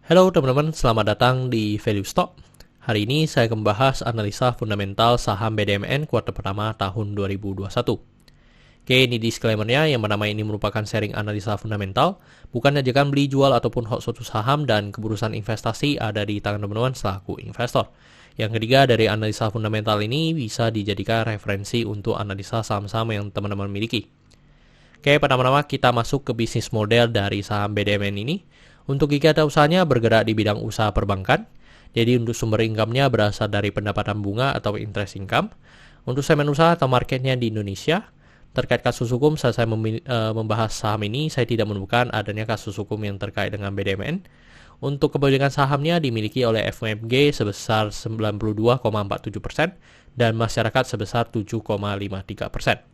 Halo teman-teman, selamat datang di Value Stock. Hari ini saya akan membahas analisa fundamental saham BDMN kuartal pertama tahun 2021. Oke, ini disclaimer-nya, yang pertama ini merupakan sharing analisa fundamental, bukan ajakan beli jual ataupun hot suatu saham, dan keputusan investasi ada di tangan teman-teman selaku investor. Yang ketiga, dari analisa fundamental ini bisa dijadikan referensi untuk analisa saham-saham yang teman-teman miliki. Oke, pertama-tama kita masuk ke bisnis model dari saham BDMN ini. Untuk kegiatan usahanya bergerak di bidang usaha perbankan. Jadi untuk sumber income-nya berasal dari pendapatan bunga atau interest income. Untuk segmen usaha atau marketnya di Indonesia, terkait kasus hukum saat saya membahas saham ini, saya tidak menemukan adanya kasus hukum yang terkait dengan BDMN. Untuk kepemilikan sahamnya dimiliki oleh FUMG sebesar 92,47% dan masyarakat sebesar 7,53%.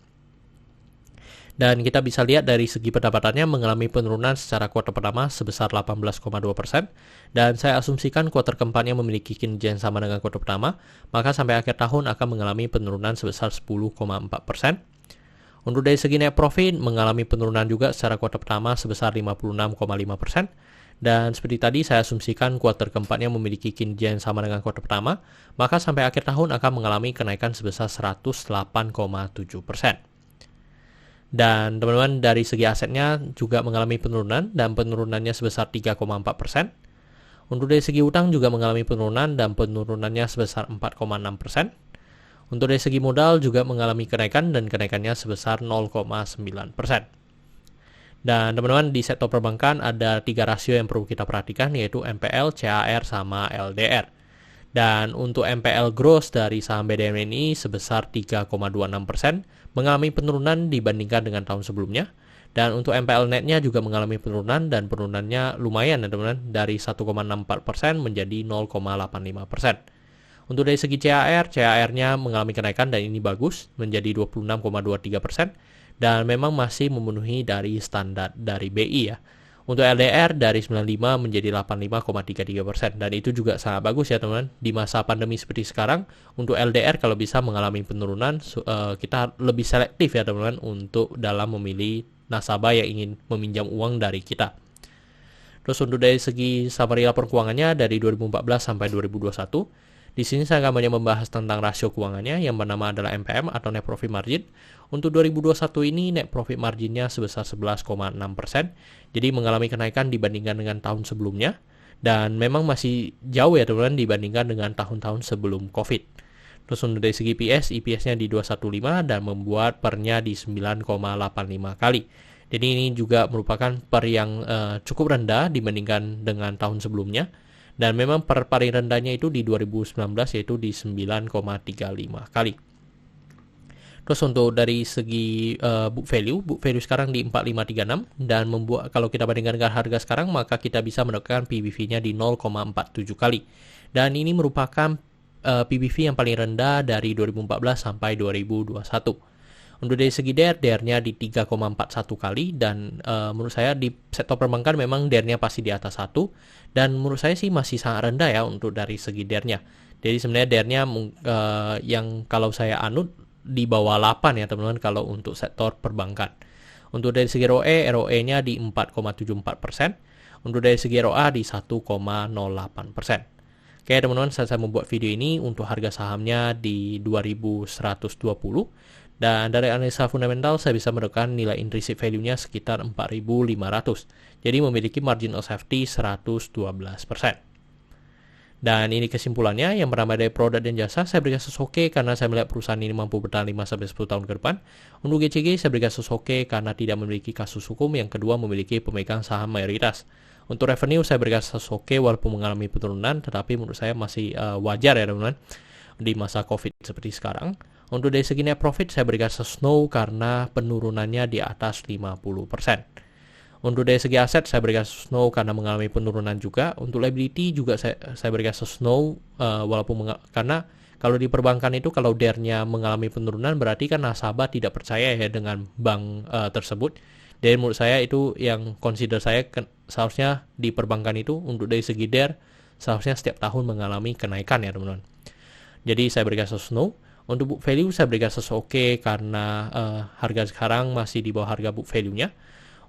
Dan kita bisa lihat dari segi pendapatannya mengalami penurunan secara kuartal pertama sebesar 18,2%. Dan saya asumsikan kuartal keempatnya memiliki kinerja yang sama dengan kuartal pertama, maka sampai akhir tahun akan mengalami penurunan sebesar 10,4%. Untuk dari segi net profit mengalami penurunan juga secara kuartal pertama sebesar 56,5%. Dan seperti tadi saya asumsikan kuartal keempatnya memiliki kinerja yang sama dengan kuartal pertama, maka sampai akhir tahun akan mengalami kenaikan sebesar 108,7%. Dan teman-teman dari segi asetnya juga mengalami penurunan dan penurunannya sebesar 3,4%. Untuk dari segi utang juga mengalami penurunan dan penurunannya sebesar 4,6%. Untuk dari segi modal juga mengalami kenaikan dan kenaikannya sebesar 0,9%. Dan teman-teman di sektor perbankan ada 3 rasio yang perlu kita perhatikan, yaitu NPL, CAR, sama LDR. Dan untuk NPL gross dari saham BDM ini sebesar 3,26%, mengalami penurunan dibandingkan dengan tahun sebelumnya. Dan untuk NPL netnya juga mengalami penurunan, dan penurunannya lumayan ya teman-teman, dari 1,64% menjadi 0,85%. Untuk dari segi CAR-nya mengalami kenaikan dan ini bagus, menjadi 26,23%, dan memang masih memenuhi dari standar dari BI ya. Untuk LDR dari 95 menjadi 85,33%, dan itu juga sangat bagus ya teman-teman. Di masa pandemi seperti sekarang, untuk LDR kalau bisa mengalami penurunan, kita lebih selektif ya teman-teman untuk dalam memilih nasabah yang ingin meminjam uang dari kita. Terus untuk dari segi summary laporan keuangannya dari 2014 sampai 2021, di sini saya akan banyak membahas tentang rasio keuangannya yang bernama adalah NPM atau Net Profit Margin. Untuk 2021 ini Net Profit Marginnya sebesar 11,6%. Jadi mengalami kenaikan dibandingkan dengan tahun sebelumnya. Dan memang masih jauh ya teman-teman dibandingkan dengan tahun-tahun sebelum COVID. Terus untuk dari segi EPS-nya di 215 dan membuat pernya di 9,85 kali. Jadi ini juga merupakan per yang cukup rendah dibandingkan dengan tahun sebelumnya. Dan memang per paling rendahnya itu di 2019 yaitu di 9,35 kali. Terus untuk dari segi book value sekarang di 4536 dan membuat kalau kita bandingkan dengan harga sekarang maka kita bisa mendapatkan PBV-nya di 0,47 kali. Dan ini merupakan PBV yang paling rendah dari 2014 sampai 2021. Untuk dari segi DR-nya di 3,41 kali, dan menurut saya di sektor perbankan memang DR-nya pasti di atas 1, dan menurut saya sih masih sangat rendah ya untuk dari segi DR-nya. Jadi sebenarnya DR-nya yang kalau saya anut di bawah 8 ya teman-teman kalau untuk sektor perbankan. Untuk dari segi ROE-nya di 4,74%, untuk dari segi ROA di 1,08%. Oke teman-teman, saya membuat video ini untuk harga sahamnya di 2120. Dan dari analisa fundamental saya bisa mendapatkan nilai intrinsic value-nya sekitar 4.500. Jadi memiliki margin of safety 112%. Dan ini kesimpulannya, yang pertama dari produk dan jasa saya berikan sesoke karena saya melihat perusahaan ini mampu bertahan 5-10 tahun ke depan. Untuk GCG saya berikan sesoke karena tidak memiliki kasus hukum. Yang kedua memiliki pemegang saham mayoritas. Untuk revenue saya berikan sesoke walaupun mengalami penurunan, tetapi menurut saya masih wajar ya teman-teman di masa COVID seperti sekarang. Untuk dari segi net profit saya berikan snow karena penurunannya di atas 50%. Untuk dari segi aset saya berikan snow karena mengalami penurunan juga. Untuk liability juga saya berikan snow walaupun karena kalau di perbankan itu kalau DR-nya mengalami penurunan berarti kan nasabah tidak percaya ya dengan bank tersebut. Dan menurut saya itu yang consider saya seharusnya di perbankan itu untuk dari segi DR seharusnya setiap tahun mengalami kenaikan ya teman-teman. Jadi saya berikan snow. Untuk book value saya berikan sesoke karena harga sekarang masih di bawah harga book value-nya.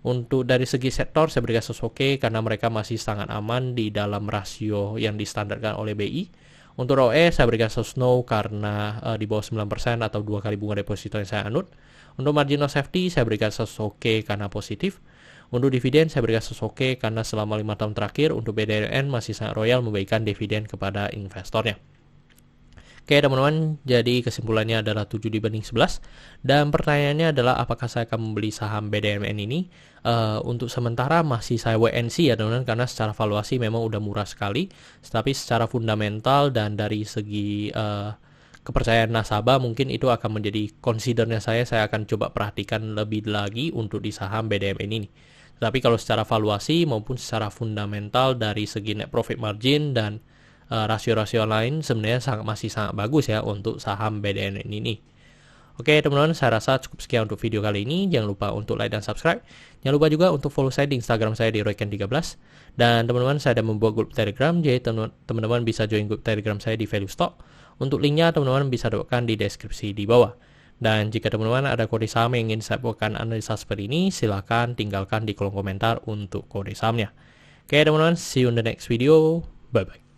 Untuk dari segi sektor saya berikan status oke karena mereka masih sangat aman di dalam rasio yang distandarkan oleh BI. Untuk ROE saya berikan status no karena di bawah 9% atau 2 kali bunga deposito yang saya anut. Untuk margin of safety saya berikan status oke karena positif. Untuk dividen saya berikan status oke karena selama 5 tahun terakhir untuk BDRN masih sangat royal memberikan dividen kepada investornya. Oke teman-teman, jadi kesimpulannya adalah 7/11 dan pertanyaannya adalah apakah saya akan membeli saham BDMN ini. Untuk sementara masih saya WNC ya teman-teman, karena secara valuasi memang udah murah sekali, tapi secara fundamental dan dari segi kepercayaan nasabah mungkin itu akan menjadi considernya saya akan coba perhatikan lebih lagi untuk di saham BDMN ini. Tapi kalau secara valuasi maupun secara fundamental dari segi net profit margin dan rasio-rasio lain sebenarnya masih sangat bagus ya untuk saham BDN ini. Oke teman-teman, saya rasa cukup sekian untuk video kali ini. Jangan lupa untuk like dan subscribe. Jangan lupa juga untuk follow saya di Instagram saya di Royken13. Dan teman-teman, saya ada membuat grup Telegram, jadi teman-teman bisa join grup Telegram saya di Value Stock. Untuk linknya teman-teman bisa dapatkan di deskripsi di bawah. Dan jika teman-teman ada kode saham yang ingin saya buatkan analisa seperti ini, silakan tinggalkan di kolom komentar untuk kode sahamnya. Oke teman-teman, see you in the next video. Bye-bye.